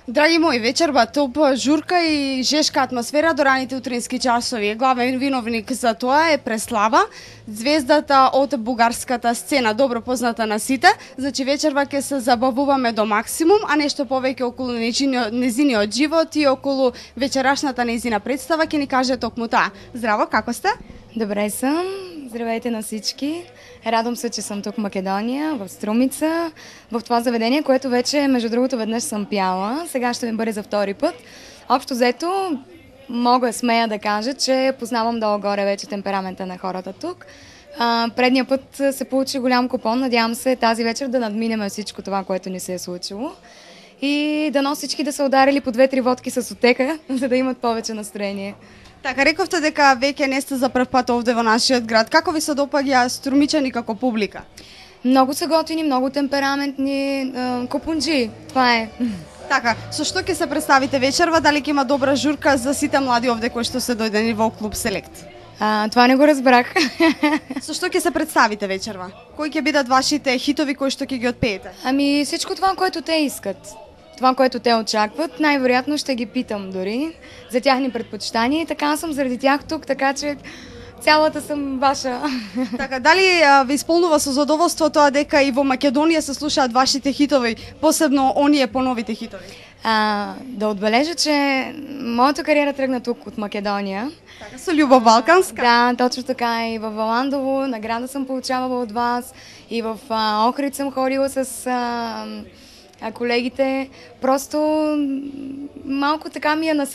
Драги мои, вечерва топ журка и жешка атмосфера до раните утрински часови. Главен виновник за тоа е Преслава, звездата од бугарската сцена, добро позната на сите. Значи вечерва ќе се забавуваме до максимум, а нешто повеќе околу незиниот живот и околу вечерашната незина представа ќе ни каже токму таа. Здраво, како сте? Добре съм. Здравейте на всички. Радвам се, че съм тук в Македония, в Струмица, в това заведение, което вече, между другото, веднъж съм пяла. Сега ще ми бъде за втори път. Общо взето, мога смея да кажа, че познавам долу-горе вече темперамента на хората тук. Предния път се получи голям купон. Надявам се тази вечер да надминем всичко това, което ни се е случило. И дано всички да са ударили по 2-3 водки с отека, за да имат повече настроение. Така, рековте дека веќе не сте за прв пат овде во нашиот град. Како ви се допаѓа струмичани како публика? Много са готини, много темпераментни, купунджи, това е. Така, со што ќе се представите вечерва? Дали ќе има добра журка за сите млади овде кои што се дојдени во клуб Селект? Това не го разбрах. Со што ќе се представите вечерва? Кои ќе бидат вашите хитови кои што ќе ги отпеете? Ами всичко това, което те искат. Това, което те очакват, най-вероятно ще ги питам дори за тяхни предпочитания и така съм заради тях тук, така че цялата съм ваша. Така, дали ви исполнува со задоволство тоа дека и во Македонија се слушаат вашите хитови, посебно оние по-новите хитови? Да отбележа, че моята кариера тръгна тук от Македония. Така, со Љубов Балканска? Да, точно така. И в Валандово награда съм получавала от вас, и в Охрид съм ходила с колегите. Просто малко така ми е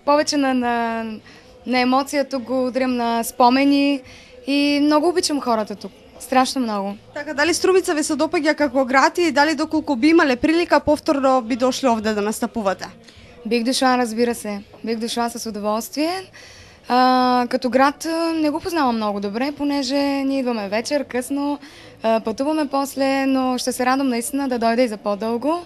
повече на емоция, тук го удрям на спомени и много обичам хората тук. Страшно много. Така, дали Струмица ви се допаѓа како град и дали доколку би имале прилика повторно би дошли овде да настапувате? Бих дошла, разбира се. Бих дошла с удоволствие. Като град не го познавам много добре, понеже ние идваме вечер, късно, пътуваме после, но ще се радвам наистина да дойда и за по-дълго.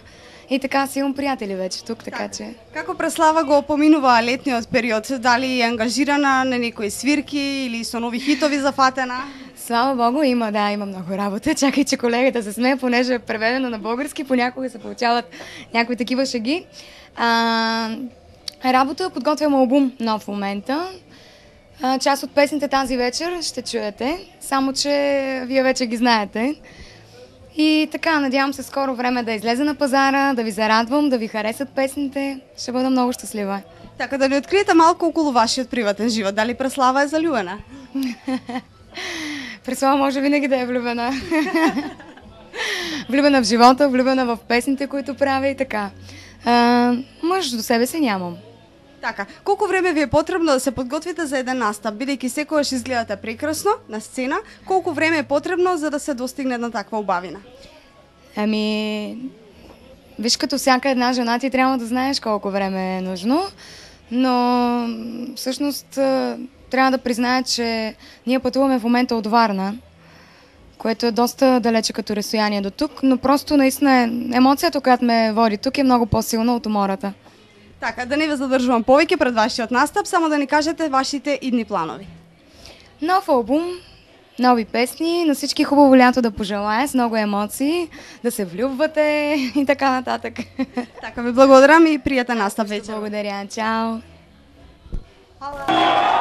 И така си имам приятели вече тук, така че... Како Преслава го поминува летниот период? Дали е ангажирана на некои свирки или со нови хитови зафатена? Слава Богу, има много работа. Чакай, че колегата се смее, понеже е преведено на български, понякога се получават някои такива шеги. Работа, подготвям албум нов в момента. Част от песните тази вечер ще чуете, само че вие вече ги знаете. И така, надявам се скоро време да излезе на пазара, да ви зарадвам, да ви харесат песните. Ще бъда много щастлива. Така, да ни откриете малко около вашият приватен живот. Дали Преслава е залюбена? Преслава може винаги да е влюбена. Влюбена в живота, влюбена в песните, които правя и така. Мъж до себе си нямам. Така, колку време ви е потребно да се подготвите за еден настап, бидејќи секогаш изгледате прекрасно на сцена, колку време е потребно за да се достигне на таква убавина? Ами, виж, като всяка една жена ти трябва да знаеш колко време е нужно, но всъщност трябва да призная, че ние пътуваме в момента от Варна, което е доста далече като разстояние до тук, но просто наистина емоцията, която ме води тук, е много по-силна от умората. Така, да не ви задржувам повеќе пред вашиот настап, само да ни кажете вашите идни планови. Нов албум, нови песни, на всички хубаво лято да пожелая, с много емоции, да се влюбвате и така нататък. Така, ви благодарам и приятен настап вечер. Благодаря, чао! Hvala.